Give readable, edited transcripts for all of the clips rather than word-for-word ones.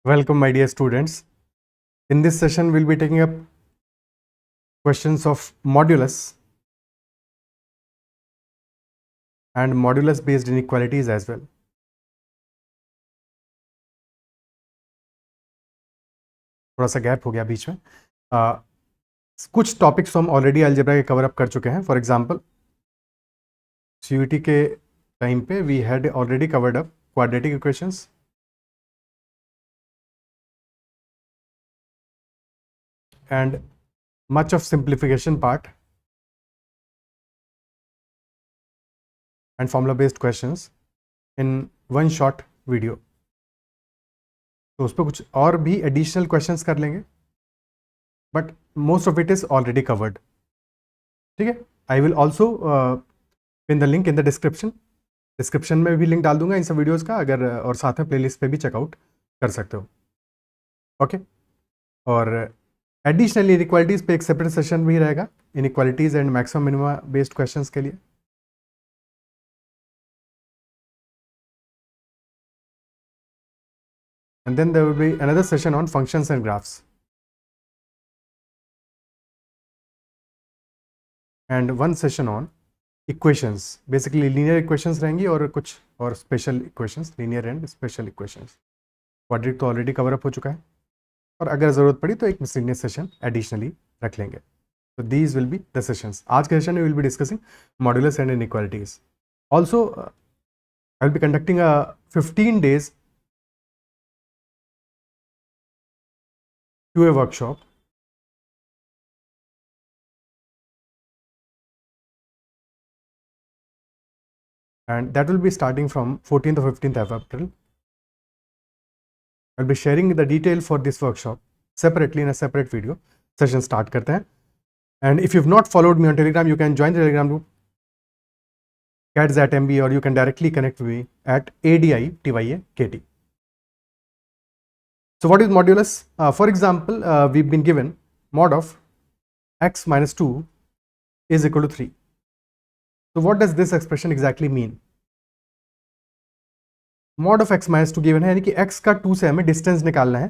Welcome, my dear students. In this session, we'll be taking up questions of modulus and modulus based inequalities as well. थोड़ा सा gap हो गया बीच में. कुछ topics हम already algebra के कवर अप कर चुके हैं. फॉर एग्जांपल सीयूटी के टाइम पे we had already covered up quadratic equations, and much of simplification part and formula based questions in one short video. तो उस पर कुछ और भी एडिशनल क्वेश्चंस कर लेंगे, but most of it is already covered. ठीक है. I will also pin the link in the description में भी लिंक डाल दूंगा इन सब वीडियोस का, अगर और साथ में प्लेलिस्ट पे भी चेकआउट कर सकते हो. ओके. और एडिशनल इनइक्वालिटीज़ पे एक सेपरेट सेशन भी रहेगा, inequalities and maximum minima based questions के लिए. And then there will be another session on functions and graphs. And one session on equations. Basically linear equations रहेंगी और कुछ और special equations, linear and special equations. Quadratic तो already cover up हो चुका है, और अगर ज़रूरत पड़ी तो एक miscellaneous session additionally रख लेंगे. So these will be the sessions. आज के session में we will be discussing modulus and inequalities. Also, I will be conducting a 15 days QA workshop, and that will be starting from 14th or 15th of April. I'll be sharing the detail for this workshop separately in a separate video. Session start करते हैं. And if you've not followed me on Telegram, you can join the Telegram group cats@mb, or you can directly connect with me at ADITYAKT. So what is modulus? For example, we've been given mod of x minus 2 is equal to 3. So what does this expression exactly mean? Mod of x minus 2 given है, यानी कि x का 2 से हमें distance निकालना है.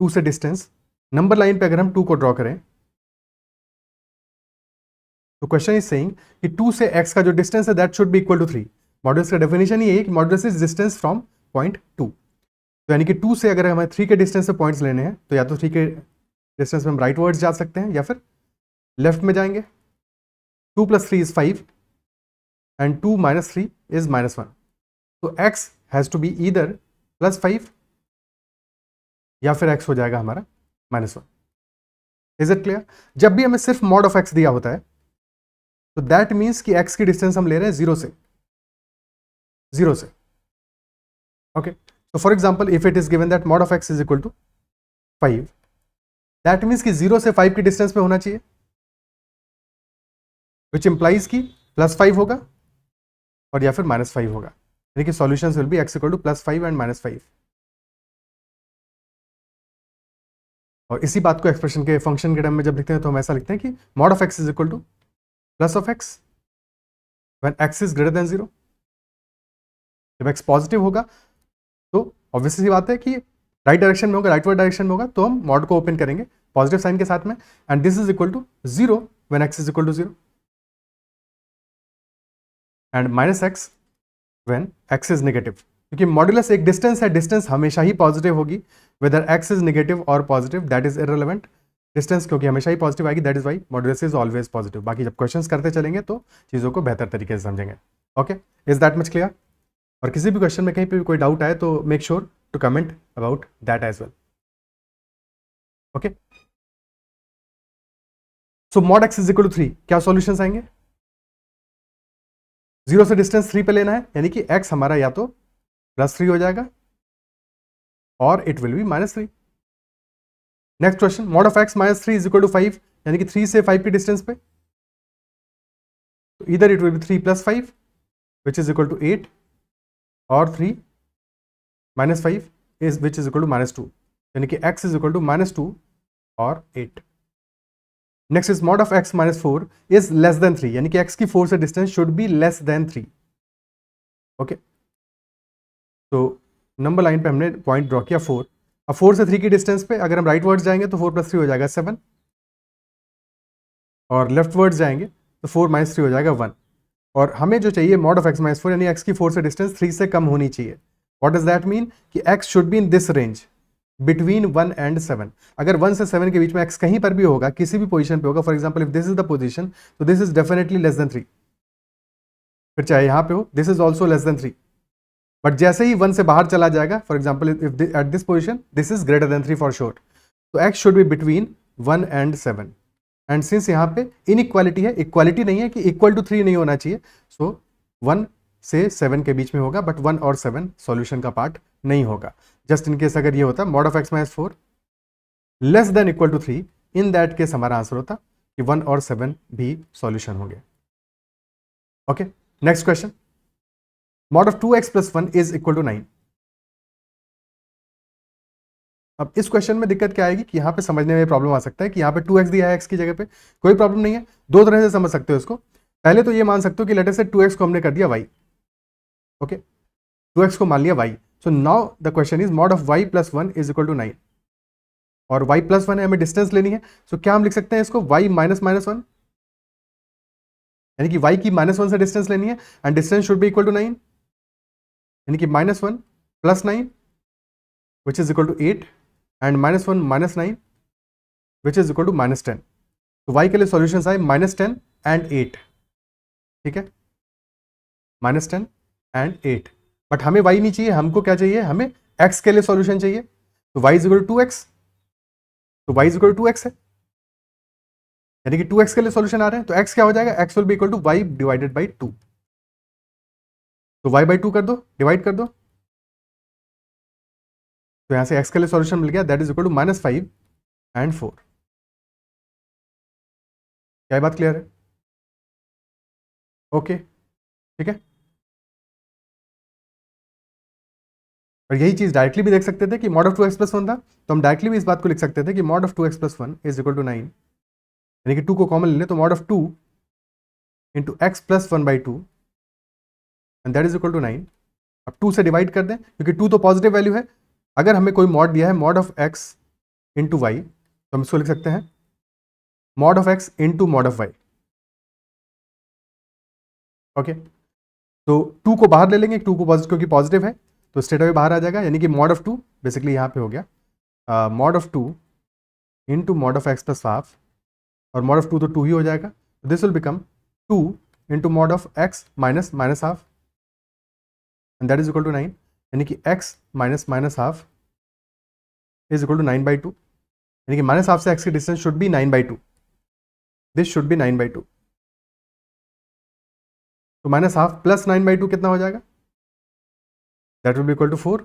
2 से distance number line पे अगर हम 2 को ड्रॉ करें तो क्वेश्चन इज सेइंग कि 2 से x का जो डिस्टेंस है that should be equal to 3. Modulus का डेफिनेशन ये है कि modulus is distance from point 2. तो यानी कि 2 से अगर हमें 3 के डिस्टेंस से पॉइंट्स लेने हैं तो या तो 3 के डिस्टेंस में हम राइट वर्ड्स जा सकते हैं या फिर लेफ्ट में जाएंगे. 2 + 3 is 5 and 2 - 3 is -1. तो x has to be either +5 या फिर x हो जाएगा हमारा -1. Is it clear? जब भी हमें सिर्फ मॉड ऑफ x दिया होता है तो दैट मीन्स कि x की डिस्टेंस हम ले रहे हैं 0 से. Okay. So for example, if it is given that mod of x is equal to 5, that means कि 0 से 5 की डिस्टेंस पे होना चाहिए, which implies कि +5 होगा और या फिर -5 होगा. यानी कि solutions will be x equal to +5 and -5. और इसी बात को एक्सप्रेशन के फंक्शन के टर्म में जब लिखते हैं तो हम ऐसा लिखते हैं कि mod of x is equal to plus of x when x is greater than 0. जब x पॉजिटिव होगा तो ऑब्वियसली सी बात है कि राइट डायरेक्शन में होगा, राइटवर्ड डायरेक्शन में होगा, तो हम मॉड को ओपन करेंगे पॉजिटिव साइन के साथ में, and this is equal to 0 when x is equal to 0 and -x when x is negative. क्योंकि मॉडुलस एक डिस्टेंस है, डिस्टेंस हमेशा ही पॉजिटिव होगी, वेदर x इज नेगेटिव और positive that is irrelevant. Distance क्योंकि हमेशा ही पॉजिटिव आएगी, that is why modulus is always positive. बाकी जब क्वेश्चंस करते चलेंगे तो चीज़ों को बेहतर तरीके से समझेंगे. Okay, is that much clear? और किसी भी क्वेश्चन में कहीं पे भी कोई डाउट आए तो make sure to comment about that as well. Okay. So mod x is equal to 3, क्या सॉल्यूशंस आएंगे? 0 से डिस्टेंस 3 पे लेना है, यानी कि x हमारा या तो +3 हो जाएगा और it will be -3. Next question, mod of x -3 is equal to 5, यानी कि 3 से 5 की डिस्टेंस पे, तो इधर it will be 3 + 5 which is equal to 8, और 3 - 5 is which is equal to -2, यानी कि x is equal to -2 और 8. Next is mod of x -4 is less than 3, यानी कि x की 4 से distance should be less than 3. Okay. तो number line पे हमने पॉइंट ड्रॉ किया 4, अब 4 से 3 की डिस्टेंस पे अगर हम राइट वर्ड्स जाएंगे तो 4 + 3 हो जाएगा 7, और लेफ्ट वर्ड्स जाएंगे तो 4 - 3 हो जाएगा 1। और हमें जो चाहिए मॉड ऑफ x - 4 यानी x की 4 से डिस्टेंस 3 से कम होनी चाहिए। व्हाट डज दैट मीन कि x should be in this range between 1 and 7। अगर 1 से 7 के बीच में x कहीं पर भी होगा, किसी भी पोजीशन पे होगा, for example if this is the position, तो this is definitely less than 3। फिर चाहे यहां पे हो, this is also less than 3। But जैसे ही 1 से बाहर चला जाएगा, for example if at this position this is greater than 3 for sure, तो x should be between 1 and 7। And since यहाँ पे इनइक्वालिटी है, इक्वालिटी नहीं है कि इक्वल टू 3 नहीं होना चाहिए, सो 1 से 7 के बीच में होगा, बट 1 और 7 सॉल्यूशन का पार्ट नहीं होगा। जस्ट इन केस अगर ये होता mod of x - 4 less than equal to 3, in that case हमारा आंसर होता कि 1 और 7 भी सॉल्यूशन होंगे। Okay, next question, mod of 2x + 1 is equal to 9। अब इस क्वेश्चन में दिक्कत क्या आएगी कि यहाँ पे समझने में प्रॉब्लम आ सकता है कि यहाँ पे 2x दिया है x की जगह पे, कोई प्रॉब्लम नहीं है, दो तरह से समझ सकते हो इसको। पहले तो ये मान सकते हो कि लेटर से 2x को हमने कर दिया y, ओके, 2x को मान लिया y। So now the question is mod of y + 1 is equal to 9, और y + 1 है, हमें डिस्टेंस लेनी है। सो क्या हम लिख सकते हैं इसको y - -1, यानी कि y की -1 से डिस्टेंस लेनी है, and distance should be equal to 9, यानी कि -1 + 9 which is equal to 8, and -1 - 9 which is equal to -10। तो y के लिए सॉल्यूशंस आए -10 एंड 8, ठीक है, -10 एंड 8। बट हमें y नहीं चाहिए, हमको क्या चाहिए, हमें x के लिए सॉल्यूशन चाहिए। तो y is equal to 2x, तो y is equal to 2x है, यानी कि 2x के लिए सॉल्यूशन आ रहे हैं। तो x क्या हो जाएगा, x will be equal to y divided by 2। तो y बाई 2 कर दो, डिवाइड कर दो, तो यहां से x के लिए सॉल्यूशन मिल गया, that is equal to -5 and 4। क्या बात क्लियर है? ओके, ठीक है। और यही चीज डायरेक्टली भी देख सकते थे कि मॉड ऑफ 2x + 1 था, तो हम डायरेक्टली भी इस बात को लिख सकते थे कि mod of 2x + 1 is equal to 9, यानी कि 2 को कॉमन ले ले, तो mod of 2 into x + 1/2 and that is equal to 9। अब 2 से डिवाइड कर दें, क्योंकि 2 तो पॉजिटिव वैल्यू है। अगर हमें कोई मॉड दिया है mod of x into y, तो हम इसको लिख सकते हैं mod of x into mod of y. Okay, तो 2 को बाहर ले लेंगे, 2 को पॉजिटिव, क्योंकि पॉजिटिव है तो स्ट्रेट अवे बाहर आ जाएगा, यानी कि मॉड ऑफ 2 बेसिकली यहाँ पे हो गया mod of 2 into mod of x + half, और मॉड ऑफ 2 तो 2 ही हो जाएगा, this will become 2 into mod of x - half and that is equal to 9, यानी कि x - half is equal to 9/2, यानी कि माइनस हाफ से x की distance should be 9/2, this should be 9/2। तो -हाफ + 9/2 कितना हो जाएगा, that will be equal to 4,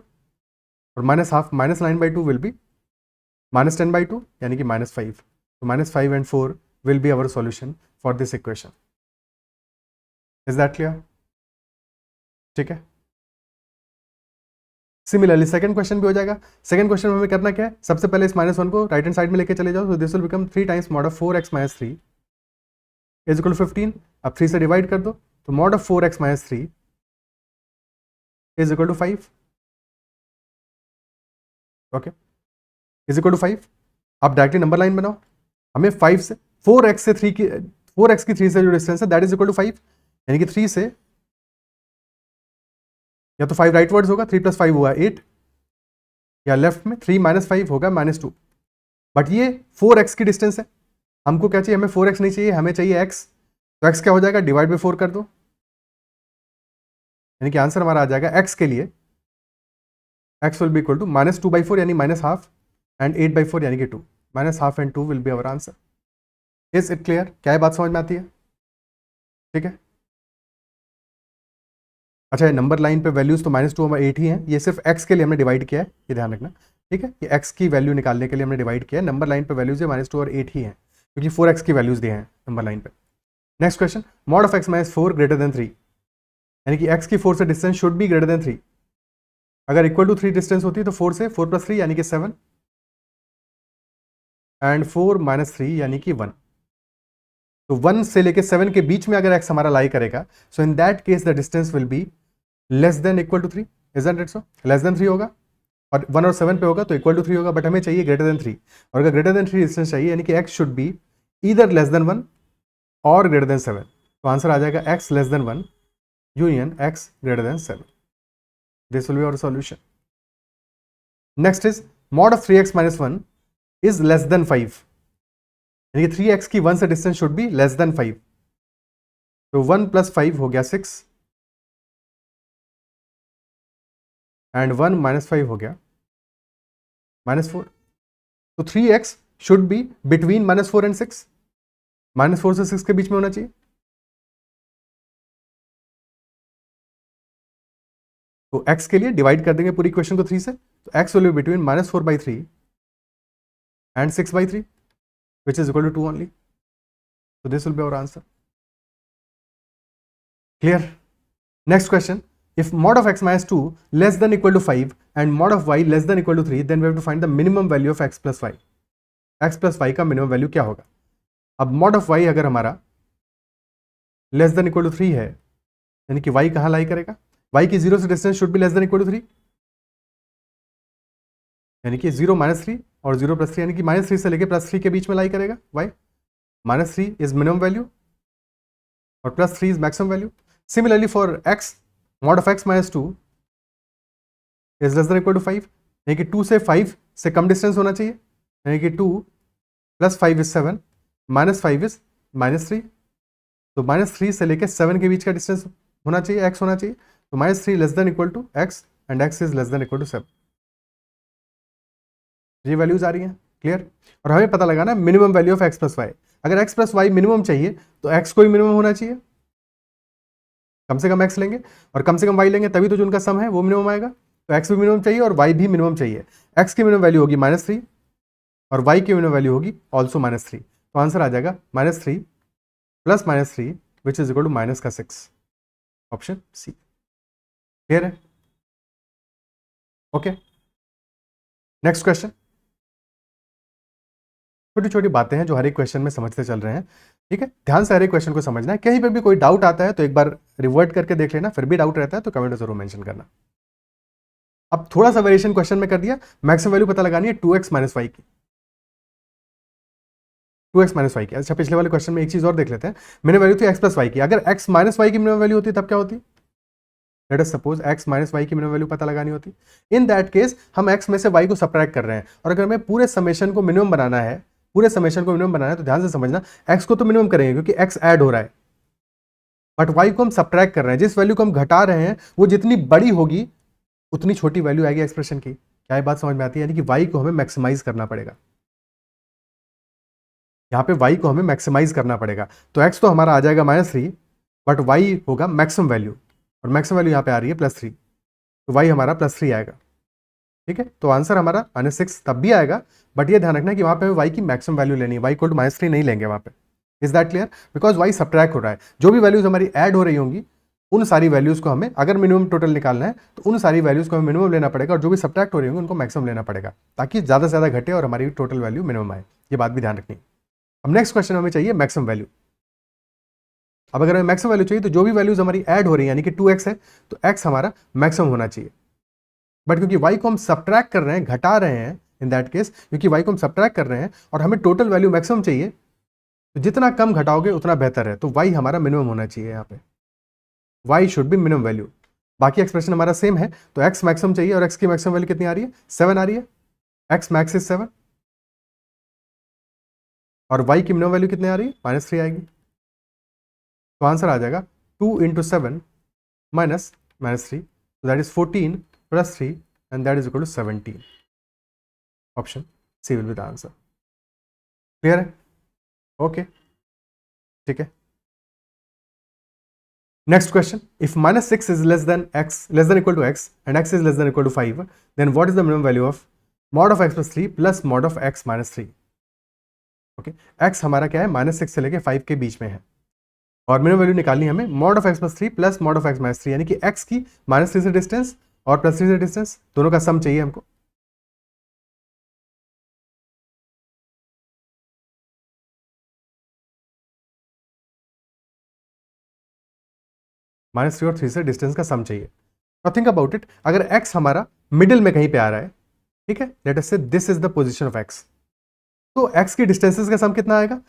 और -हाफ - 9/2 विल बी -10/2, यानी कि -5। तो -5 and 4 will be our solution for this equation. Is that clear? ठीक है। सिमिलरली सेकंड क्वेश्चन भी हो जाएगा। सेकंड क्वेश्चन में हमें करना क्या है, सबसे पहले इस -1 को राइट हैंड साइड में लेके चले जाओ, तो this will become 3 times mod of 4x - 3 is equal to 15। अब 3 से डिवाइड कर दो, तो mod of 4x - 3 is equal to 5, okay, is equal to 5। आप डायरेक्टली नंबर लाइन बनाओ, हमें 5 से 4x से 3 की 4x की 3 से जो डिस्टेंस है दैट इज इक्वल टू 5, यानी कि 3 से, या तो 5 राइट वर्ड्स होगा, 3 + 5 हुआ 8, या लेफ्ट में 3 - 5 होगा -2। बट ये 4x की डिस्टेंस है, हमको क्या चाहिए, हमें 4x नहीं चाहिए, हमें चाहिए x। तो x क्या हो जाएगा, डिवाइड बाई 4 कर दो, यानी कि आंसर हमारा आ जाएगा x के लिए x will be equal to -2/4 यानी -हाफ एंड 8/4 यानी कि 2, -half and 2 will be our answer. Is it clear? क्या ये बात समझ में आती है? ठीक है। अच्छा, नंबर लाइन पे वैल्यूज तो -2/8 ही हैं, ये सिर्फ x के लिए हमने डिवाइड किया है, ये ध्यान रखना, ठीक है। ये x की वैल्यू निकालने के लिए हमने डिवाइड किया है, नंबर लाइन पे वैल्यूज है -2 और 8 ही हैं, क्योंकि 4x की वैल्यूज दिए हैं नंबर लाइन पे। Next question, mod of x - 4 greater than 3, यानी कि x की 4 से distance should be greater than 3। अगर इक्वल टू 3 डिस्टेंस होती है तो 4 से 4 + 3 यानी कि 7, एंड 4 - 3 यानी कि 1। तो 1 से लेके 7 के बीच में अगर x हमारा लाई करेगा, so in that case the distance will be less than equal to 3, isn't it so? Less than 3 होगा, और 1 और 7 पे होगा तो इक्वल टू 3 होगा, बट हमें चाहिए ग्रेटर देन 3, और अगर ग्रेटर देन 3 डिस्टेंस चाहिए यानी कि x should be either less than 1 और ग्रेटर देन 7, तो आंसर आ जाएगा x less than 1 union x greater than 7. This will be our solution. Next is mod of 3x minus 1 is less than 5, यानी कि 3x की 1 से distance should be less then 5, तो 1 plus 5 हो गया 6 एंड 1 माइनस 5 हो गया -4, तो 3x should be between -4 and 6, -4 से 6 के बीच में होना चाहिए. तो x के लिए डिवाइड कर देंगे पूरी इक्वेशन को 3 से, तो x will be between -4/3 and 6/3 which is equal to 2 only. So this will be our answer. Clear? Next question. If mod of x minus 2 less than equal to 5 and mod of y less than equal to 3, then we have to find the minimum value of x plus y. x plus y का minimum value क्या होगा? अब mod of y अगर हमारा less than equal to 3 है, यानी कि y कहाँ लाई करेगा? y की 0 से distance should be less than equal to 3, यानी कि 0 -3 और 0 +3, यानी कि -3 से लेके +3 के बीच में लाई करेगा y. -3 इज मिनिमम वैल्यू और +3 is maximum value. Similarly for x, mod of x minus 2 is less than equal to 5, यानी कि 2 से 5 से कम डिस्टेंस होना चाहिए, यानी कि 2 + 5 इज 7, -5 इज -3, तो -3 से लेके 7 के बीच का डिस्टेंस होना चाहिए, x होना चाहिए, तो -3 less than equal to x and x is less than equal to 7. ये वैल्यूज आ रही हैं. क्लियर? और हमें पता लगाना minimum value of x plus y. अगर x प्लस वाई मिनिमम चाहिए तो x को भी मिनिमम होना चाहिए, कम से कम x लेंगे और कम से कम y लेंगे, तभी तो जो उनका सम है वो मिनिमम आएगा. तो x भी मिनिमम चाहिए और y भी मिनिमम चाहिए. x की मिनिमम वैल्यू होगी -3 और y की मिनिमम वैल्यू होगी ऑल्सो -3, तो आंसर आ जाएगा -3 plus -3 which is equal to -6, option C. Clear है? ओके. Next question. छोटी छोटी बातें हैं जो हर एक क्वेश्चन में समझते चल रहे हैं. ठीक है, ध्यान से हर एक क्वेश्चन को समझना है. कहीं पे भी कोई डाउट आता है तो एक बार रिवर्ट करके देख लेना, फिर भी डाउट रहता है तो कमेंट में जरूर मेंशन करना. अब थोड़ा सा वेरिएशन क्वेश्चन में कर दिया. मैक्सिमम वैल्यू पता लगानी है 2x माइनस वाई की, 2x माइनस वाई की. अच्छा, पिछले वाले क्वेश्चन में एक चीज और देख लेते हैं. मैंने वैल्यू थी x प्लस वाई की, अगर x माइनस वाई की मिनिमम वैल्यू होती तब क्या होती? Let us suppose x minus y की मिनिमम वैल्यू पता लगानी होती. इन दैट केस हम x में से y को सब्ट्रैक्ट कर रहे हैं, और अगर हमें पूरे समेशन को मिनिमम बनाना है, पूरे समेशन को मिनिमम बनाना है, तो ध्यान से समझना x को तो मिनिमम करेंगे क्योंकि x ऐड हो रहा है, बट y को हम सब्ट्रैक्ट कर रहे हैं. जिस वैल्यू को हम घटा रहे हैं वो जितनी बड़ी होगी उतनी छोटी वैल्यू आएगी एक्सप्रेशन की. क्या ये बात समझ में आती है? यानी कि y को हमें मैक्सिमाइज करना पड़ेगा, यहाँ पे y को हमें मैक्सिमाइज करना पड़ेगा. तो x तो हमारा आ जाएगा -3, बट y होगा मैक्सिमम वैल्यू, और मैक्सिमम वैल्यू यहाँ पे आ रही है +3, तो y हमारा +3 आएगा. ठीक है, तो आंसर हमारा -6 तब भी आएगा, बट ये ध्यान रखना कि वहाँ पे हमें y की मैक्सिमम वैल्यू लेनी है, y इक्वल टू -3 नहीं लेंगे वहाँ पे. Is that clear? Because y subtract हो रहा है. जो भी वैल्यूज हमारी ऐड हो रही होंगी उन सारी वैल्यूज को हमें, अगर मिनिमम टोटल निकालना है तो उन सारी वैल्यूज को हमें मिनिमम लेना पड़ेगा, और जो भी सब्ट्रैक्ट हो रही होंगी उनको मैक्सिमम लेना पड़ेगा, ताकि ज़्यादा से ज़्यादा घटे और हमारी टोटल वैल्यू मिनिमम आए. ये बात भी ध्यान रखनी. अब नेक्स्ट क्वेश्चन हमें चाहिए मैक्सिमम वैल्यू. अब अगर हमें मैक्सिमम वैल्यू चाहिए तो जो भी वैल्यूज हमारी ऐड हो रही है, यानी कि 2x है, तो x हमारा मैक्सिमम होना चाहिए. बट क्योंकि y को हम सब्ट्रैक्ट कर रहे हैं, घटा रहे हैं, इन दैट केस क्योंकि y को हम सब्ट्रैक्ट कर रहे हैं और हमें टोटल वैल्यू मैक्सिमम चाहिए, तो जितना कम घटाओगे उतना बेहतर है. तो y हमारा मिनिमम होना चाहिए. यहाँ पे y should be minimum value. बाकी एक्सप्रेशन हमारा सेम है, तो x मैक्सिमम चाहिए, और x की मैक्सिमम वैल्यू कितनी आ रही है? 7 आ रही है. x मैक्स इज 7, और y की मिनिमम वैल्यू कितनी आ रही है? -3 आएगी. तो आंसर आ जाएगा 2 × 7 -3, so that is 14 + 3 and that is equal to 17. Option C will be the answer. Clear है? Okay. ठीक है. Next question. If -6 is less than equal to x and x is less than equal to 5, then what is the minimum value of mod of x plus 3 plus mod of x minus 3? Okay. x हमारा क्या है? -6 से लेके 5 के बीच में है, और minimum value निकालनी है हमें mod of x plus 3 plus mod of x minus 3, यानी कि x की -3 से डिस्टेंस और +3 से डिस्टेंस, दोनों का सम चाहिए हमको. -3 और 3 से डिस्टेंस का सम चाहिए. और थिंक अबाउट इट, अगर x हमारा मिडिल में कहीं पे आ रहा है, ठीक है, लेट अस से this is the position of x. तो एक्स की डिस्टेंसेस का सम कितना आएगा,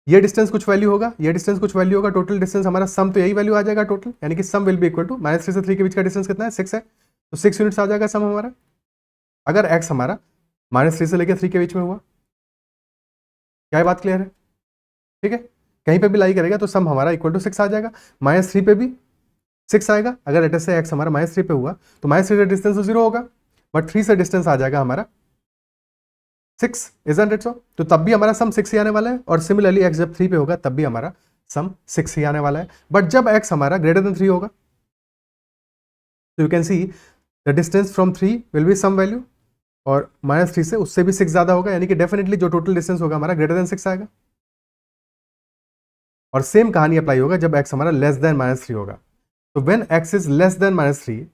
ये डिस्टेंस कुछ वैल्यू होगा, ये डिस्टेंस कुछ वैल्यू होगा, टोटल डिस्टेंस हमारा सम तो यही वैल्यू आ जाएगा टोटल, यानी कि सम विल बी इक्वल टू -3 से 3 के बीच का डिस्टेंस कितना है, 6 है, तो 6 यूनिट्स आ जाएगा सम हमारा। अगर एक्स हमारा -3 से लेकर 3 के बीच में हुआ, क्या ये बात क्लियर है? ठीक है, कहीं पे भी लाई करेगा तो सम हमारा इक्वल टू 6 आ जाएगा, -3 पे भी 6 आएगा। अगर लेट अस से एक्स हमारा -3 पे हुआ तो -3 से डिस्टेंस तो 0 होगा, बट 3 से डिस्टेंस आ जाएगा हमारा 6, इजंट इट सो? तो तब भी हमारा सम 6 ही आने वाला है, और सिमिलरली एक्स जब 3 पे होगा तब भी हमारा सम 6 ही आने वाला है। बट जब एक्स हमारा ग्रेटर देन 3 होगा, तो you can see the distance from 3 will be some value, और -3 से उससे भी 6 ज्यादा होगा, यानी कि डेफिनेटली जो टोटल डिस्टेंस होगा हमारा ग्रेटर देन 6 आएगा। और सेम कहानी अप्लाई होगा जब एक्स हमारा लेस देन -3 होगा। तो when x is less than -3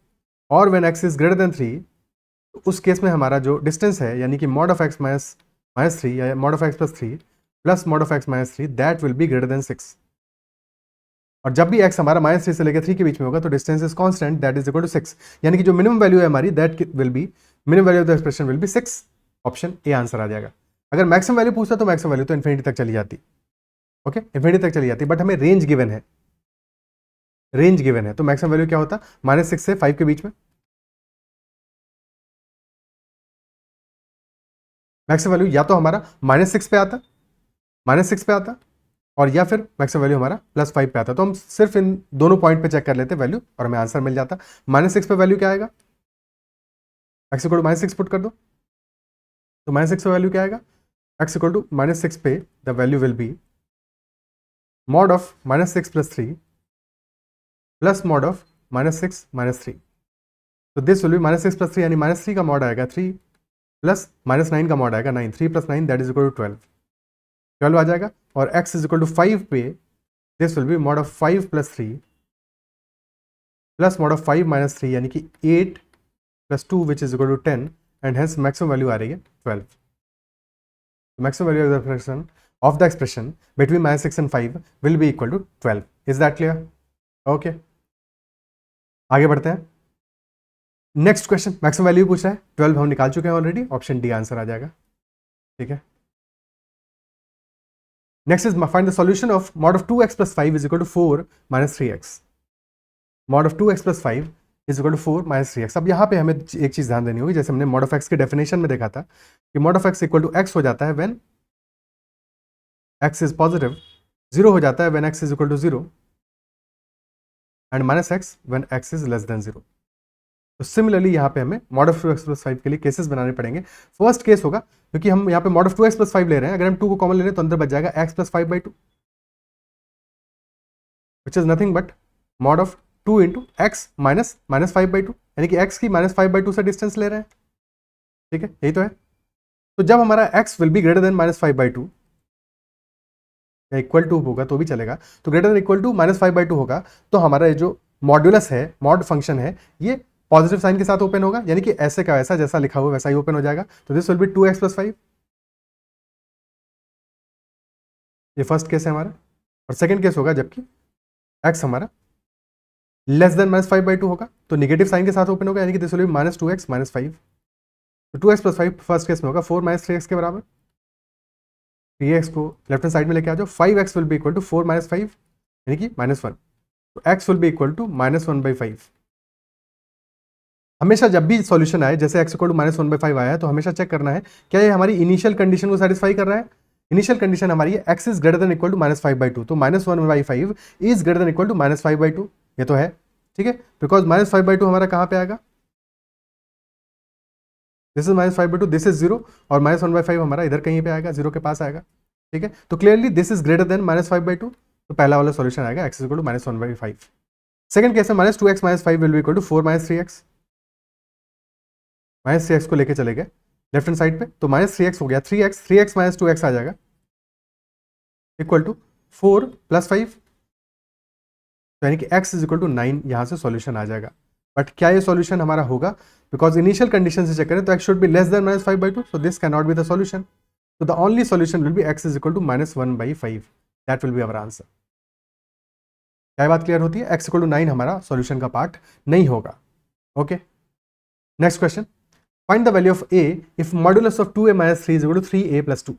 और when x is greater than 3, तो उस केस में हमारा जो डिस्टेंस है, यानी कि mod ऑफ एक्स -3 या mod of x +3 plus mod of x -3, that will B greater then 6। और जब भी x हमारा -3 से लेकर 3 के बीच में होगा तो distance is constant, that is equal to 6, यानी कि जो मिनिमम वैल्यू है हमारी, that will be minimum value of the expression will be 6। Option A answer आ जाएगा। अगर मैक्सिमम वैल्यू पूछता तो मैक्सिमम वैल्यू तो इन्फिनिटी तक चली जाती, ओके, इन्फिनिटी तक चली जाती, बट हमें रेंज गिवन है, रेंज गिवन है, तो मैक्सिमम वैल्यू क्या होता, -6 से 5 के बीच में। मैक्सिमम वैल्यू या तो हमारा -6 पे आता, -6 पे आता, और या फिर मैक्सिमम वैल्यू हमारा +5 पे आता। तो हम सिर्फ इन दोनों पॉइंट पे चेक कर लेते वैल्यू और हमें आंसर मिल जाता। -6 पे वैल्यू क्या आएगा, एक्स इक्वल टू -6 पुट कर दो, तो -6 पे वैल्यू क्या आएगा, एक्स इक्वल टू -6 पे the value will be mod of -6 + 3 plus mod of -6 -3। तो दिस विल बी -6 + 3, यानी -3 का mod आएगा 3 प्लस -9 का mod आएगा 9, 3 + 9 दैट इज इक्वल टू 12 आ जाएगा। और x इज इक्वल टू 5 पे this will be mod of 5 + 3 plus mod of 5 - 3, यानी कि 8 + 2 which is equal to 10, and hence maximum value आ रही है 12। Maximum value of the expression between -6 and 5 will be equal to 12। Is that clear? Okay, आगे बढ़ते हैं। Next question maximum value पूछ रहा है, 12 हम निकाल चुके हैं ऑलरेडी, ऑप्शन डी आंसर आ जाएगा। ठीक है, next is find the solution of mod of 2x + 5 is equal to 4 - 3x। mod of 2x + 5 is equal to 4 - 3x। अब यहाँ पे हमें एक चीज ध्यान देनी होगी, जैसे हमने mod of x के डेफिनेशन में देखा था कि mod of x equal to x हो जाता है व्हेन x इज पॉजिटिव, 0 हो जाता है when x is equal to 0, and -x when x is less than 0। तो सिमिलरली यहाँ पे हमें mod of 2x + 5 के लिए केसेस बनाने पड़ेंगे। फर्स्ट केस होगा, क्योंकि हम यहाँ पे mod of 2x + 5 ले रहे हैं, अगर हम 2 को कॉमन ले रहे हैं तो अंदर बच जाएगा x + 5/2, which is nothing but mod of 2 into x minus -5/2, यानी कि x की -5/2 से डिस्टेंस ले रहे हैं। ठीक है, यही तो है। तो जब हमारा x will B greater than -5/2 या इक्वल टू होगा तो भी चलेगा, तो ग्रेटर देन इक्वल टू -5/2 होगा, तो हमारा ये जो मॉड्यूलस है, मॉड फंक्शन है, ये पॉजिटिव साइन के साथ ओपन होगा, यानी कि ऐसे का वैसा जैसा लिखा हुआ वैसा ही ओपन हो जाएगा। तो दिस विल बी 2x + 5, ये फर्स्ट केस है हमारा। और सेकंड केस होगा जबकि x हमारा लेस देन -5/2 होगा, तो निगेटिव साइन के साथ ओपन होगा, यानी कि दिस विल बी -2x - 5। तो 2x + 5 फर्स्ट केस में होगा 4 - 3x के बराबर। 3x को लेफ्ट हैंड साइड में लेके आ जाओ, 5x will be equal to 4 - 5, यानी कि -1, तो x will be equal to -1/5। हमेशा जब भी सॉल्यूशन आए, जैसे x इक्वल टू -1/5 आया है, तो हमेशा चेक करना है क्या ये हमारी इनिशियल कंडीशन को सेटिस्फाई कर रहा है। इनिशियल कंडीशन हमारी है x is greater than equal to -5/2, तो -1/5 is greater than equal to -5/2, ये तो है। ठीक है, बिकॉज -5/2 हमारा कहाँ पे आएगा, दिस इज -5/2, दिस इज 0, और -1/5 हमारा इधर कहीं पे आएगा, 0 के पास आएगा। ठीक है, तो clearly this is greater than -5/2, तो पहला वाला सॉल्यूशन आएगा x equal to -1/5। Second case में -2x - 5 will be equal to 4 - 3x, -3x को लेके चले गए लेफ्ट हैंड साइड पे, तो -3x हो गया 3x, 3x - 2x आ जाएगा इक्वल टू 4 + 5, तो यानी कि x इज इक्वल टू 9, यहां से सॉल्यूशन आ जाएगा। बट क्या ये सॉल्यूशन हमारा होगा, बिकॉज इनिशियल कंडीशन से चेक करें तो x should be less then -5/2, so this can not be the solution, so the only solution will be x is equal to -1/5, that will be our answer। क्या बात clear होती है, x equal to 9 हमारा solution का part नहीं होगा। Okay, next question, Find the value of a if modulus of 2a minus 3 is equal to 3a plus 2.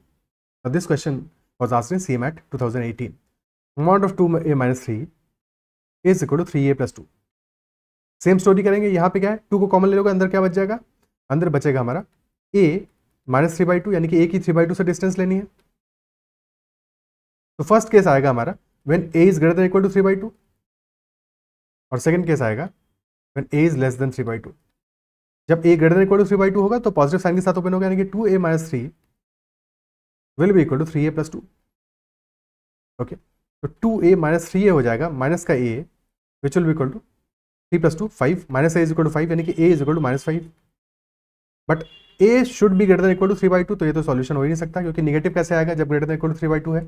Now this question was asked in CMAT 2018. Mod of 2a minus 3 is equal to 3a plus 2. Same story करेंगे, यहाँ पे क्या है, 2 को common ले लोगे, अंदर क्या बच जाएगा, अंदर बचेगा हमारा a माइनस 3/2, यानी कि a की 3/2 से डिस्टेंस लेनी है. तो फर्स्ट केस आएगा हमारा when a is greater than equal to 3/2, और सेकंड केस आएगा when a is less than 3/2. जब a greater than equal to 3/2 होगा तो पॉजिटिव साइन के साथ ओपन होगा, यानी कि 2a minus 3 will be equal to 3a plus 2. Okay, तो 2a माइनस 3a हो जाएगा, माइनस का a which will be equal to 3 plus 2 5, minus a is equal to 5, यानी कि a is equal to minus 5. But a should be greater than equal to 3/2, तो ये तो solution हो ही नहीं सकता, क्योंकि निगेटिव कैसे आएगा जब ग्रेटर देन इक्वल टू 3/2 है.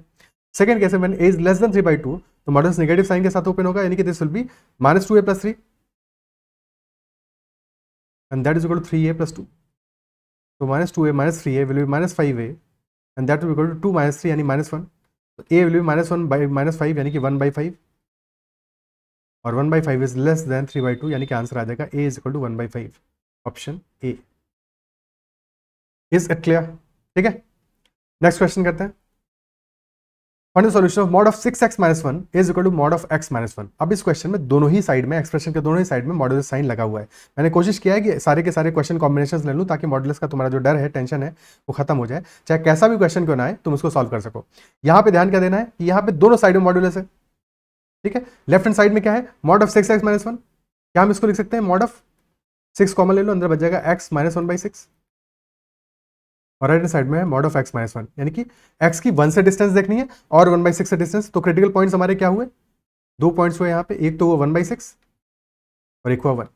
Second case when a is less than 3/2, तो मॉडुलस नेगेटिव साइन के साथ ओपन होगा, यानी कि this will B minus 2a plus 3 and that is equal to 3a plus 2. So minus 2a minus 3a will be minus 5a and that will be equal to 2 minus 3 यानी minus 1. So a will be minus 1 by minus 5 यानी कि 1/5, और 1/5 is less than 3/2, यानी कि answer आ जाएगा a is equal to 1/5. Option a. Is it clear? ठीक है, नेक्स्ट क्वेश्चन करते हैं. Find the solution of mod of 6x minus 1 is equal to mod of x minus 1. अब इस क्वेश्चन में दोनों ही साइड में, एक्सप्रेशन के दोनों ही साइड में मॉडुलस साइन लगा हुआ है. मैंने कोशिश किया है कि सारे के सारे क्वेश्चन कॉम्बिनेशंस ले लूं ताकि मॉडुलस का तुम्हारा जो डर है, टेंशन है, वो खत्म हो जाए. चाहे कैसा भी क्वेश्चन क्यों ना आए, तुम उसको सॉल्व कर सको. यहाँ पे ध्यान क्या देना है कि यहाँ पे दोनों साइड में मॉडुलस है. ठीक है, लेफ्ट हैंड साइड में क्या है, मॉड ऑफ 6x माइनस 1. क्या हम इसको लिख सकते हैं, मॉड ऑफ 6 कॉमन ले लो, अंदर बच जाएगा x माइनस 1/6, और राइट हैंड साइड में है मॉड ऑफ x माइनस 1, यानी कि x की 1 से डिस्टेंस देखनी है और 1/6 से डिस्टेंस. तो क्रिटिकल पॉइंट्स हमारे क्या हुए, 2 पॉइंट्स हुए यहाँ पे, एक तो वो 1/6 और एक हुआ 1.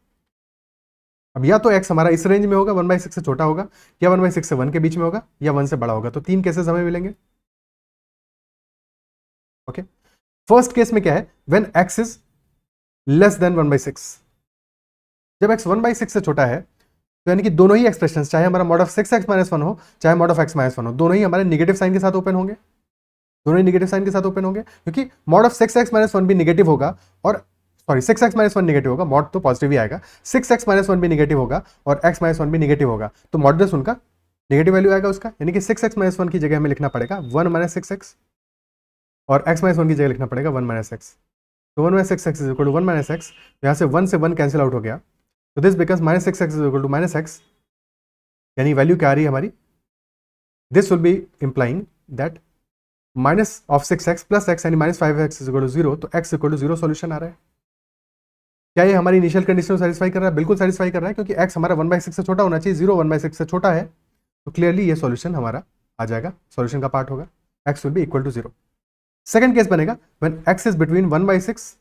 अब या तो x हमारा इस रेंज में होगा, 1/6 से छोटा होगा, या 1/6 से 1 के बीच में होगा, या 1 से बड़ा होगा. तो 3 केसेस हमें मिलेंगे. ओके, फर्स्ट केस में क्या है, when x is less then 1/6. जब x 1/6 से छोटा है, तो यानी कि दोनों ही एक्सप्रेशंस, चाहे हमारा मॉड ऑफ 6x माइनस 1 हो, चाहे मॉड ऑफ x माइनस 1 हो, दोनों ही हमारे नेगेटिव साइन के साथ ओपन होंगे. दोनों ही नेगेटिव साइन के साथ ओपन होंगे, क्योंकि मॉड ऑफ 6x माइनस 1 भी नेगेटिव होगा, और सॉरी 6x माइनस 1 नेगेटिव होगा, मॉड तो पॉजिटिव ही आएगा. 6x माइनस 1 भी नेगेटिव होगा और x माइनस 1 भी नेगेटिव होगा, तो मॉडुलस उनका नेगेटिव वैल्यू आएगा उसका, यानी कि 6x माइनस 1 की जगह हमें लिखना पड़ेगा 1 माइनस 6x, और x माइनस 1 की जगह लिखना पड़ेगा 1 माइनस x. तो 1 minus 6x is equal to 1 minus x, तो यहाँ से 1 से 1 कैंसिल आउट हो गया, तो this becomes minus 6x is equal to minus x, यानी वैल्यू क्या आ रही है हमारी, this will be implying that minus of 6x plus x यानी minus 5x is equal to 0, तो x इक्वल टू 0 सॉल्यूशन आ रहा है. क्या ये हमारी इनिशियल कंडीशन को सेटिस्फाई कर रहा है, बिल्कुल सेटिस्फाई कर रहा है, क्योंकि x हमारा 1/6 से छोटा होना चाहिए, 0 1/6 से छोटा है, तो क्लियरली ये सॉल्यूशन हमारा आ जाएगा, सॉल्यूशन का पार्ट होगा, x will be equal to 0. Second case बनेगा when x is between 1/6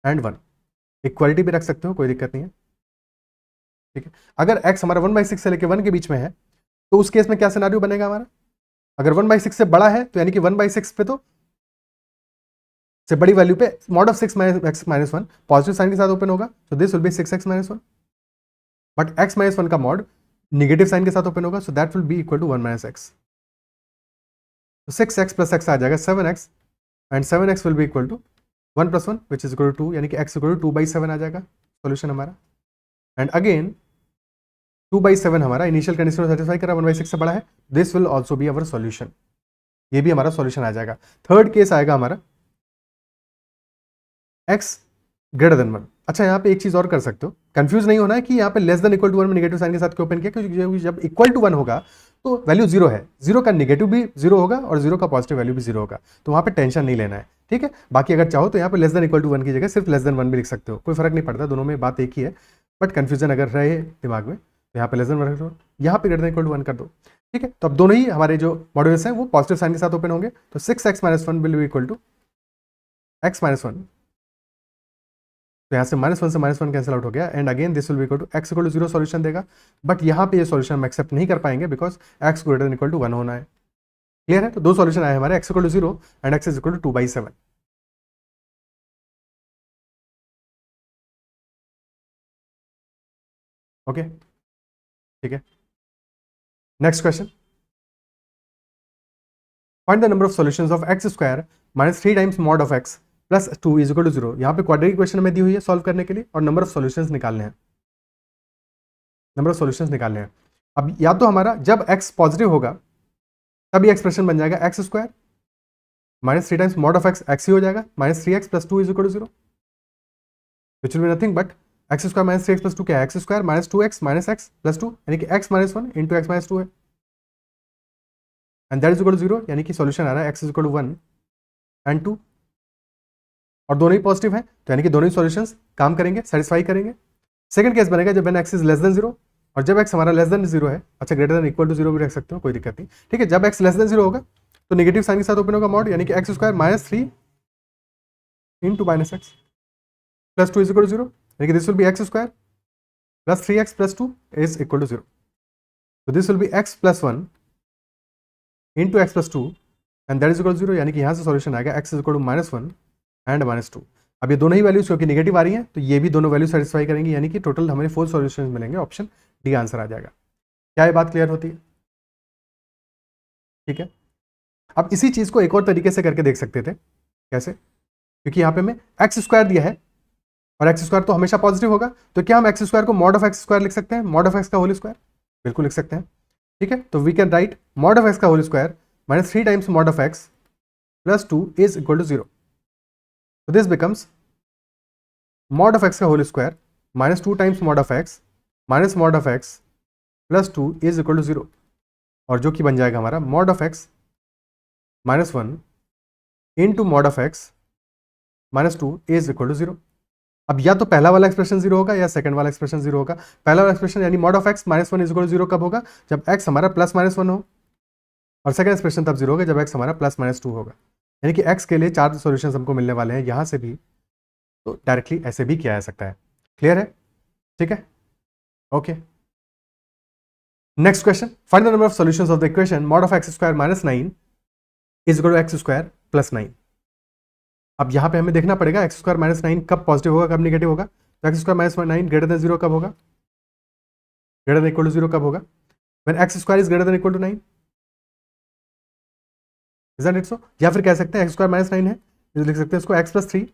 and 1. Equality भी रख सकते हो, कोई दिक्कत नहीं है. ठीक है, अगर x हमारा 1/6 से लेकर 1 के बीच में है, तो उस केस में क्या सिनेरियो बनेगा हमारा, अगर 1/6 से बड़ा है, तो यानी कि 1/6 पे तो से बड़ी वैल्यू पे mod of 6 x minus 1 positive sign के साथ ओपन होगा, तो this will be 6x minus 1. But x minus 1 का मॉड निगेटिव साइन के साथ ओपन होगा, so that will be equal to 1 minus x. तो 6x प्लस x आ जाएगा 7x, and 7x will be equal to 1 plus 1 which is equal to 2, यानी कि x equal to 2/7 आ जाएगा सॉल्यूशन हमारा. एंड अगेन 2/7 हमारा इनिशियल कंडीशन को satisfy कर रहा है, 1/6 से बड़ा है, this will also be our solution, ये भी हमारा सॉल्यूशन आ जाएगा. थर्ड केस आएगा हमारा x ग्रेटर देन 1. अच्छा, यहाँ पे एक चीज और कर सकते हो, कंफ्यूज नहीं होना है कि यहाँ पे लेस देन इक्वल टू 1 में नेगेटिव साइन के साथ क्यों ओपन किया, क्योंकि जब इक्वल टू 1 होगा तो वैल्यू 0 है, 0 का नेगेटिव भी 0 होगा और 0 का पॉजिटिव वैल्यू भी 0 होगा, तो वहाँ पे टेंशन नहीं लेना है. ठीक है, बाकी अगर चाहो तो यहाँ पे लेस देन इक्वल टू 1 की जगह सिर्फ लेस देन 1 भी लिख सकते हो, कोई फर्क नहीं पड़ता, दोनों में बात एक ही है. बट कंफ्यूजन अगर रहे दिमाग में, तो यहाँ पे लेस देन 1 करो, यहाँ पे ग्रेटर देन इक्वल टू 1 कर दो. ठीक है, तो अब दोनों ही हमारे जो मॉडुलस हैं वो पॉजिटिव साइन के साथ ओपन होंगे, तो 6x minus 1 will be equal to x minus 1. तो यहाँ से -1 से -1 कैंसिल आउट हो गया, and again this will be equal to x equal to 0 solution देगा. बट यहाँ पे ये सॉल्यूशन हम एक्सेप्ट नहीं कर पाएंगे, because x greater than equal to 1 होना है. क्लियर है, तो दो सॉल्यूशन आए हमारे, x equal to 0 and x is equal to 2/7. Okay, ठीक है, next question. Find the number of solutions of x square minus 3 times mod of x plus 2 is equal to 0. यहाँ पे क्वाड्रेटिक क्वेश्चन में दी हुई है solve करने के लिए, और नंबर ऑफ सॉल्यूशंस निकालने हैं. नंबर ऑफ सॉल्यूशंस निकालने हैं। अब या तो हमारा जब x पॉजिटिव होगा तब ये एक्सप्रेशन बन जाएगा x square minus 3 times mod of x ही हो जाएगा, minus 3x plus 2 is equal to 0, which will be nothing but x square minus 3x plus 2 क्या है, x square minus 2x minus x plus 2, यानी कि x minus 1 into x minus 2 है, and that is equal to 0, यानी कि solution आ रहा है x is equal to 1 and 2, और दोनों ही पॉजिटिव हैं, तो यानी कि दोनों ही सॉल्यूशंस काम करेंगे, सेटिस्फाई करेंगे। सेकंड केस बनेगा जब x इज लेस देन 0, और जब x हमारा लेस देन 0 है, अच्छा ग्रेटर देन इक्वल टू 0 भी रख सकते हो, कोई दिक्कत नहीं, ठीक है। जब x लेस देन 0 होगा तो नेगेटिव साइन के साथ ओपन होगा मॉड, यानी कि x square minus 3 into minus x plus 2 is equal to 0, यानी कि this will be x square plus 3x plus 2 is equal to 0, तो this will be x plus 1 into x plus 2 and that is equal to 0, यानी कि यहाँ से solution आएगा x is equal to minus 1 and minus 2। अब ये दोनों ही values क्योंकि नेगेटिव आ रही हैं तो ये भी दोनों वैल्यू सेटिस्फाई करेंगी, यानी कि टोटल हमें 4 सॉल्यूशन मिलेंगे, ऑप्शन डी आंसर आ जाएगा। क्या ये बात क्लियर होती है? ठीक है। अब इसी चीज को एक और तरीके से करके देख सकते थे, कैसे? क्योंकि यहाँ पे हमें एक्स स्क्वायर दिया है और एक्स स्क्वायर तो हमेशा पॉजिटिव होगा, तो क्या हम एक्स स्क्वायर को मॉड ऑफ एक्स स्क्वायर लिख सकते हैं, मॉड ऑफ एक्स का होल स्क्वायर? बिल्कुल लिख सकते हैं, ठीक है। तो we can write mod of x का whole square minus 3 times mod of x plus 2 is equal to 0, तो this becomes mod of x का whole square minus 2 times mod of x minus mod of x plus 2 is equal to 0, और जो कि बन जाएगा हमारा mod of x minus 1 into mod of x minus 2 is equal to 0। अब या तो पहला वाला एक्सप्रेशन 0 होगा या सेकंड वाला एक्सप्रेशन 0 होगा। पहला वाला एक्सप्रेशन यानी mod of x minus 1 is equal to 0 कब होगा, जब x हमारा प्लस माइनस 1 हो, और सेकंड एक्सप्रेशन तब 0 होगा जब x हमारा प्लस माइनस 2 होगा, यानी कि x के लिए 4 सॉल्यूशंस हमको मिलने वाले हैं यहाँ से भी, तो डायरेक्टली ऐसे भी किया जा सकता है। क्लियर है? ठीक है, okay. Next question, find the number of solutions of the equation mod of x square minus 9 is equal to x square plus 9। अब यहाँ पे हमें देखना पड़ेगा एक्स स्क्वायर माइनस 9 कब पॉजिटिव होगा कब नेगेटिव होगा, तो x square minus 9 greater than 0 कब होगा, ग्रेटर देन इक्वल टू 0 कब होगा, when x square is greater than equal to 9, isn't it so? या फिर कह सकते हैं एक्स स्क्वायर माइनस 9 है, लिख सकते हैं इसको x plus 3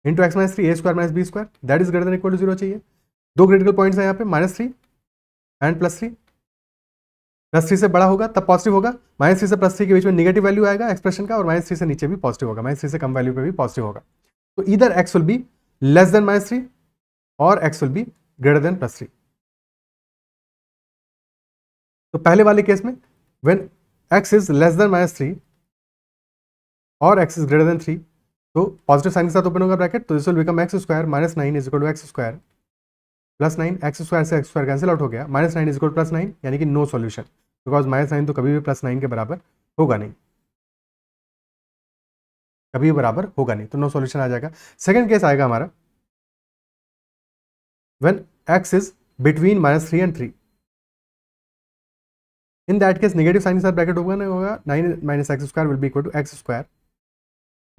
into x minus 3 a square minus b square that is greater than equal to 0 चाहिए। दो क्रिटिकल पॉइंट्स हैं यहाँ पे, माइनस 3 एंड प्लस 3, प्लस 3 से बड़ा होगा तब पॉजिटिव होगा, माइनस 3 से प्लस 3 के बीच में नेगेटिव वैल्यू आएगा एक्सप्रेशन का, और माइनस 3 से नीचे भी पॉजिटिव होगा, माइनस 3 से कम वैल्यू पे भी पॉजिटिव होगा। तो इधर x will be less then minus 3 और x will be greater then plus 3। तो पहले वाले केस में when x is less then minus 3 और एक्स इज ग्रेटर देन 3, तो पॉजिटिव साइन के साथ ओपन होगा ब्रैकेट, तो this will become x square minus 9 is equal to x square plus 9, x square से एक्स स्क्वायर कैंसिल आउट हो गया, minus 9 is equal to plus 9, यानी कि नो सॉल्यूशन, बिकॉज माइनस 9 तो कभी भी प्लस 9 के बराबर होगा नहीं, कभी भी बराबर होगा नहीं, तो नो सॉल्यूशन आ जाएगा। सेकंड केस आएगा हमारा when x is between minus 3 and 3, in that case negative sign के साथ ब्रैकेट होगा ना, होगा 9 minus x square will be equal to x square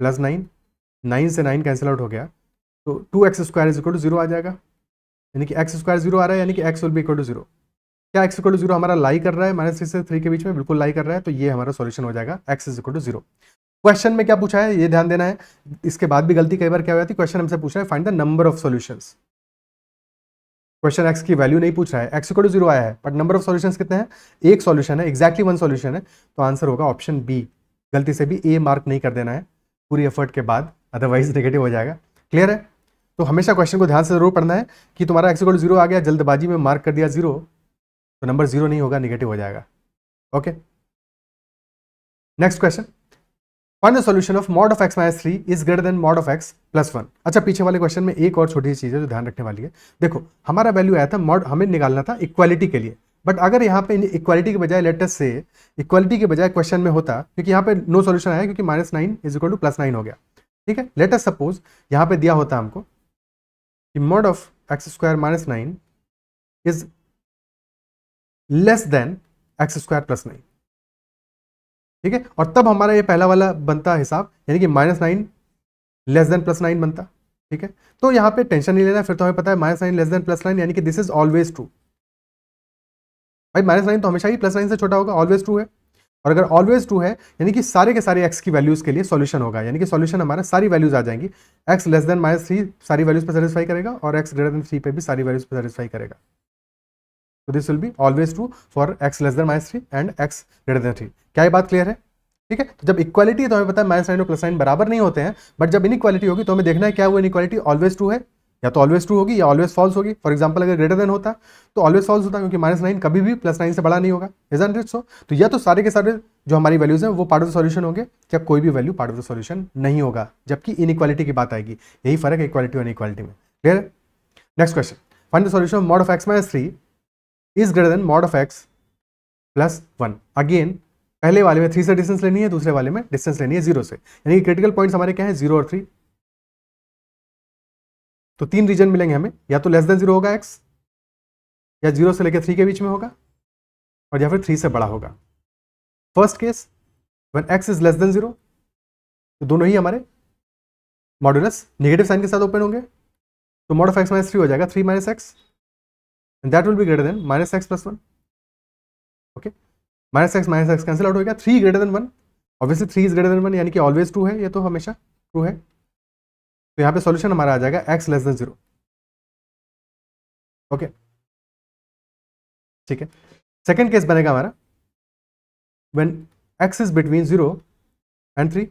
plus 9, 9 से 9 कैंसिल आउट हो गया, तो 2x square is equal to 0 आ जाएगा, यानी कि एक्स स्क्वायर 0 आ रहा है, यानी कि x will be equal to 0। क्या x इक्वल टू 0 हमारा लाई कर रहा है माइनस 3 से 3 के बीच में, बिल्कुल लाई कर रहा है, तो ये हमारा सॉल्यूशन हो जाएगा x is equal to 0। Question में क्या पूछा है ये ध्यान देना है, इसके बाद भी गलती कई बार क्या हो जाती है, क्वेश्चन हमसे पूछ रहा है find the number of solutions, question x की वैल्यू नहीं पूछ रहा है, x इक्वल टू 0 आया है, बट नंबर ऑफ सॉल्यूशंस कितने हैं, एक सॉल्यूशन है, एक्जैक्टली वन सॉल्यूशन है, तो आंसर होगा ऑप्शन बी। गलती से भी ए मार्क नहीं कर देना है पूरी एफर्ट के बाद, अदरवाइज नेगेटिव हो जाएगा। क्लियर है? तो हमेशा क्वेश्चन को ध्यान से जरूर पढ़ना है कि तुम्हारा x इक्वल टू 0 आ गया, जल्दबाजी में मार्क कर दिया 0, तो नंबर 0 नहीं होगा, नेगेटिव हो जाएगा। Okay, next question, find the solution of mod of x minus 3 is greater then mod of x plus 1। अच्छा, पीछे वाले क्वेश्चन में एक और छोटी सी चीज है जो ध्यान रखने वाली है। देखो, हमारा वैल्यू आया था मॉड, हमें निकालना था इक्वालिटी के लिए, बट अगर यहाँ पे इक्वालिटी के बजाय लेट अस से इक्वालिटी के बजाय क्वेश्चन में होता, क्योंकि यहाँ पे नो सॉल्यूशन आया क्योंकि minus 9 is equal to plus 9 हो गया, ठीक है। लेट अस सपोज यहाँ पे दिया होता हमको कि mod of x square minus 9 is less then x square plus 9, ठीक है, और तब हमारा ये पहला वाला बनता हिसाब, यानी कि माइनस 9 लेस देन प्लस 9 बनता, ठीक है। तो यहाँ पे टेंशन नहीं लेना, फिर तो हमें पता है माइनस 9 लेस देन प्लस 9, यानी कि दिस इज ऑलवेज ट्रू। भाई माइनस 9 तो हमेशा ही प्लस 9 से छोटा होगा, ऑलवेज ट्रू है, और अगर ऑलवेज ट्रू है यानी कि सारे के सारे एक्स की वैल्यूज के लिए सॉल्यूशन होगा, यानी कि सॉल्यूशन हमारा सारी वैल्यूज आ जाएंगी, एक्स लेस देन माइनस 3 सारी वैल्यूज पर सेटिस्फाई करेगा और एक्स ग्रेटर देन 3 पे भी सारी वैल्यूज पर सेटिस्फाई करेगा। तो this will be always true for x less than -3 and x greater than 3। क्या ये बात क्लियर है? ठीक है, तो जब इक्वालिटी है तो हमें पता है माइनस साइन और प्लस साइन बराबर नहीं होते हैं, बट जब इनइक्वालिटी होगी तो हमें देखना है क्या वो इनइक्वालिटी ऑलवेज ट्रू है, या तो ऑलवेज ट्रू होगी या ऑलवेज फॉल्स होगी। फॉर एग्जांपल अगर ग्रेटर देन होता तो ऑलवेज फॉल्स होता, क्योंकि -9 कभी भी +9 से बड़ा नहीं होगा, इजंट इट सो? तो या तो सारे के सारे जो हमारी वैल्यूज हैं वो पार्ट ऑफ द सॉल्यूशन होंगे, या कोई भी value part of the solution नहीं होगा, जबकि इनइक्वालिटी की बात आएगी। यही फर्क है इक्वालिटी और इनइक्वालिटी में। Clear? Next question, find the solution of mod of x - 3 is greater then mod of x + 1। Again पहले वाले में 3 से डिस्टेंस लेनी है, दूसरे वाले में डिस्टेंस लेनी है 0 से, यानी कि क्रिटिकल पॉइंट्स हमारे क्या है, 0 और 3। तो 3 रीजन मिलेंगे हमें, या तो लेस देन 0 होगा x, या 0 से लेकर 3 के बीच में होगा, और या फिर 3 से बड़ा होगा। First case when x is less than 0, तो दोनों ही हमारे मॉड्यूलस नेगेटिव साइन के साथ ओपन होंगे, तो मॉड ऑफ x - 3 हो जाएगा 3 - x, and that will B greater than -x + 1। Okay, -x cancel out हो गया, 3 greater than 1, obviously 3 is greater than 1, यानी कि ऑलवेज ट्रू है, ये तो हमेशा ट्रू है। तो यहाँ पे सॉल्यूशन हमारा आ जाएगा x लेस देन 0। ओके, ठीक है। सेकेंड केस बनेगा हमारा when x is between 0 and 3।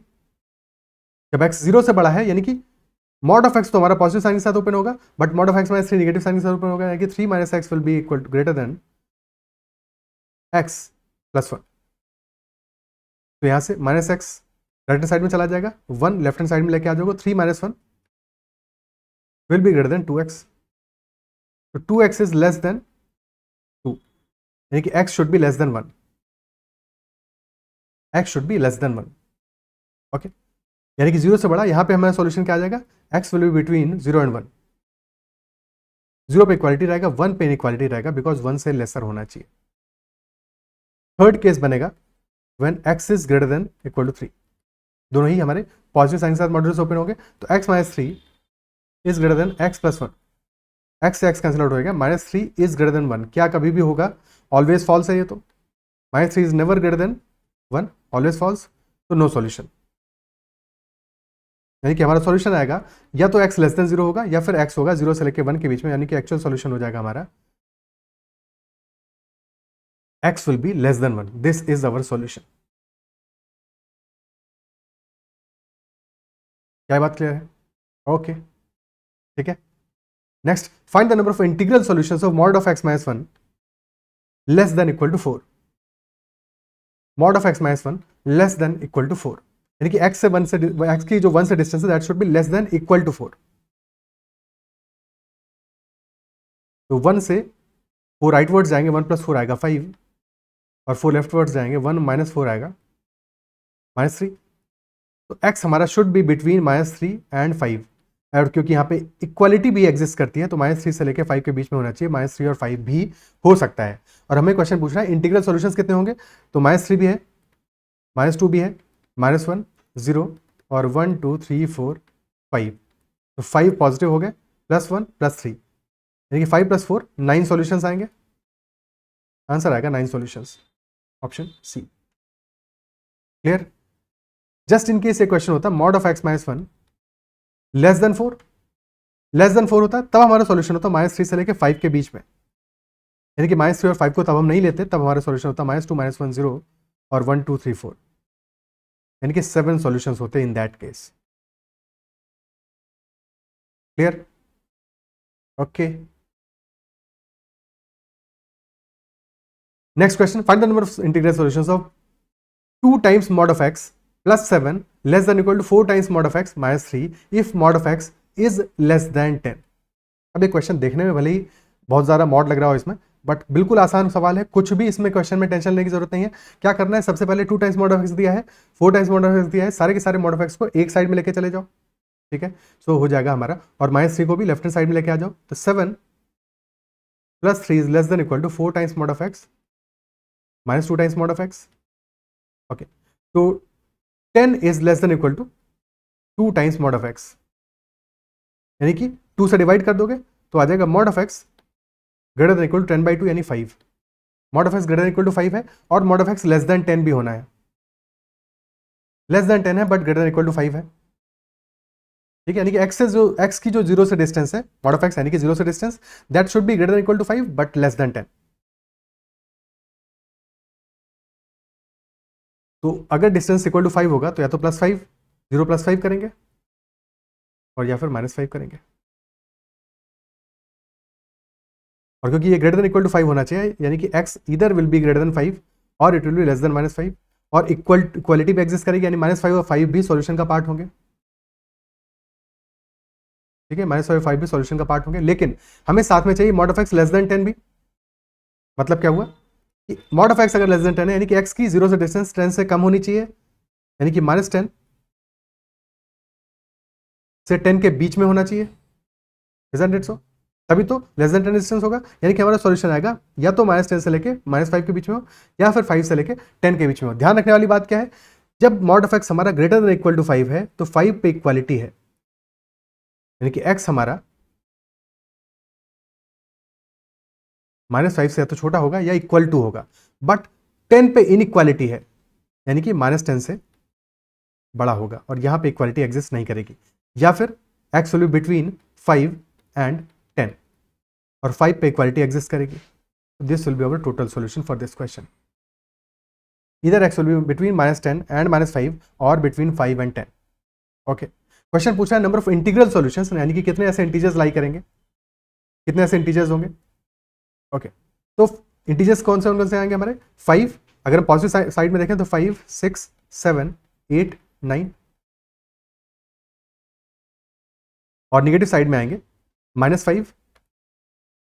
जब x 0 से बड़ा है, यानी कि मॉड ऑफ x तो हमारा पॉजिटिव साइन के साथ ओपन होगा, but mod of x - 3 negative sign के साथ ओपन होगा, यानी कि 3 - x will be equal to greater than x + 1। तो यहां से -x राइट हैंड साइड में चला जाएगा, 1 लेफ्ट हैंड साइड में लेके आ जाओगे, 3 - 1 will B greater then 2x। तो 2x इज लेस देन 2, यानी कि x should be less than 1, x should be less than 1। Okay, यानी कि 0 से बड़ा, यहां पे हमारा सॉल्यूशन क्या आ जाएगा, x will be between 0 and 1। 0 पे इक्वालिटी रहेगा, 1 पे इनइक्वालिटी रहेगा, बिकॉज 1 से लेसर होना चाहिए। थर्ड केस बनेगा when x is greater than equal to 3। दोनों ही हमारे पॉजिटिव साइन के साथ मॉड्यूलस ओपन हो गए, तो x - 3 is greater than x + 1। x से x कैंसिल आउट हो गया, -3 इज ग्रेटर देन 1। क्या कभी भी होगा, ऑलवेज फॉल्स है ये तो, -3 is never greater than 1, always false, तो नो सॉल्यूशन। यानी कि हमारा सॉल्यूशन आएगा या तो x लेस देन 0 होगा, या फिर x होगा 0 से लेकर 1 के बीच में, यानी कि एक्चुअल सॉल्यूशन हो जाएगा हमारा x will be less than 1। This is our solution. क्या बात क्लियर है? ओके, ठीक है। Next, find the number of integral solutions of mod of x - 1 less than equal to 4। Mod of x - 1 less than equal to 4, यानी कि x से 1 से x की जो 1 से डिस्टेंस है that should be less than equal to 4। तो 1 से 4 राइटवर्ड्स जाएंगे, 1 + 4 आएगा 5, और 4 लेफ्टवर्ड्स जाएंगे, 1 - 4 आएगा -3। तो x हमारा शुड बी बिटवीन -3 एंड 5, और क्योंकि यहाँ पे इक्वालिटी भी एग्जिस्ट करती है, तो -3 से लेकर 5 के बीच में होना चाहिए, -3 और 5 भी हो सकता है। और हमें क्वेश्चन पूछना है इंटीग्रल सॉल्यूशंस कितने होंगे, तो -3 भी है, -2 भी है, -1 0, और 1 2 3 4 5। तो 5 पॉजिटिव हो गए, +1 +3, यानी कि 5 + 4 9 सॉल्यूशंस आएंगे। आंसर आएगा 9 solutions, option C. Clear? Just in case ये क्वेश्चन होता mod of x - 1 less than 4, less than 4 होता तब हमारा सॉल्यूशन होता -3 से लेकर 5 के बीच में, यानी कि -3 और 5 को तब हम नहीं लेते, तब हमारा सॉल्यूशन होता -2 -1 0 और 1 2 3 4, यानी कि 7 सॉल्यूशंस होते इन that case. Clear? Okay, next question, find the number of integral solutions of 2 times mod of x plus 7 less than equal to 4 times mod of x minus 3 if mod of x is less than 10। अब ये question देखने में भले ही बहुत ज़्यादा mod लग रहा हो इसमें, बट बिल्कुल आसान सवाल है, कुछ भी इसमें क्वेश्चन में टेंशन लेने की जरूरत नहीं है। क्या करना है, सबसे पहले 2 टाइम्स mod of x दिया है, 4 टाइम्स mod of x दिया है, सारे के सारे mod of x को एक साइड में लेके चले जाओ, ठीक है। सो हो जाएगा हमारा, और -3 को भी लेफ्ट हैंड साइड में लेके आ जाओ, तो 7 + 3 is less than equal to 4 times mod of x -2 times mod of x। Okay, तो 10 is less than equal to 2 times mod of x, यानी कि 2 से डिवाइड कर दोगे तो आ जाएगा mod of x greater than equal to 10/2, यानी 5। mod of x greater than equal to 5 है, और mod of x less than 10 भी होना है, लेस देन 10 है but greater than equal to 5 है, ठीक है। यानी कि x से जो x की जो 0 से डिस्टेंस है, mod of x यानी कि 0 से distance, that should be greater than equal to 5 but less than 10। तो अगर डिस्टेंस इक्वल टू 5 होगा तो या तो +5, 0 + 5 करेंगे और या फिर -5 करेंगे। और क्योंकि ये ग्रेटर देन इक्वल टू 5 होना चाहिए, यानी कि x either will be greater then 5 और it will be less then -5 और इक्वलिटी भी एग्जिस्ट करेगी, यानी -5 और 5 भी सॉल्यूशन का पार्ट होंगे। ठीक है, -5 और 5 भी सॉल्यूशन का पार्ट होंगे, लेकिन हमें साथ में चाहिए mod of x less than 10 भी। मतलब क्या हुआ कि mod of x अगर लेस देन 10 है, यानी कि x की 0 से डिस्टेंस 10 से कम होनी चाहिए, यानी कि -10 से 10 के बीच में होना चाहिए। Isn't it so? तभी तो लेस देन 10 डिस्टेंस होगा, यानी कि हमारा सॉल्यूशन आएगा या तो -10 से लेके -5 के बीच में हो या फिर 5 से लेके 10 के बीच में हो। ध्यान रखने वाली बात क्या है, जब mod of x हमारा ग्रेटर देन इक्वल टू 5 है तो 5 पे इक्वालिटी है, यानी कि x हमारा -5 से या तो छोटा होगा या इक्वल टू होगा, बट 10 पे इनइक्वालिटी है, यानी कि -10 से बड़ा होगा और यहां पे इक्वालिटी एग्जिस्ट नहीं करेगी, या फिर x will be between 5 and 10 और 5 पे इक्वालिटी एग्जिस्ट करेगी। This will be our total solution for this question. इधर x will be between -10 and -5 और बिटवीन 5 एंड 10। ओके, क्वेश्चन पूछा है नंबर ऑफ इंटीग्रल सॉल्यूशंस, यानी कि कितने ऐसे इंटीजर्स लाई करेंगे, कितने ऐसे इंटीजर्स होंगे। ओके, तो इंटीजर्स कौन से आएंगे हमारे 5, अगर हम पॉजिटिव साइड में देखें तो 5, 6, 7, 8, 9 और निगेटिव साइड में आएंगे -5,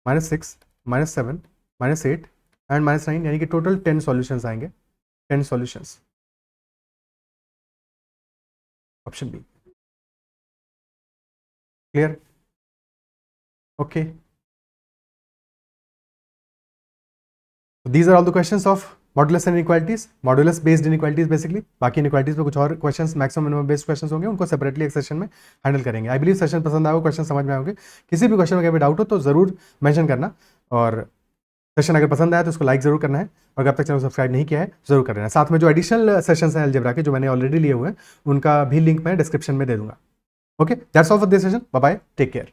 -6, -7, -8 एंड -9, यानी कि टोटल 10 सॉल्यूशंस आएंगे, 10 solutions. Option B clear. Okay, these are all the questions of modulus and inequalities, modulus based inequalities basically. बाकी इनइक्वालिटीज पे कुछ और questions maximum minimum based questions होंगे, उनको सेपरेटली एक सेशन में हैंडल करेंगे। आई बिलीव सेशन पसंद आएगा, क्वेश्चन समझ में आएंगे। किसी भी क्वेश्चन में अगर डाउट हो तो जरूर मेंशन करना, और सेशन अगर पसंद आया तो उसको लाइक जरूर करना है, और अब तक चैनल सब्सक्राइब नहीं किया है जरूर कर लेना। साथ में जो एडिशनल सेशंस हैं अलजेब्रा के जो मैंने ऑलरेडी लिए हुए हैं, उनका भी लिंक मैं डिस्क्रिप्शन में दे दूंगा। Okay, that's all for this session, bye bye, take care.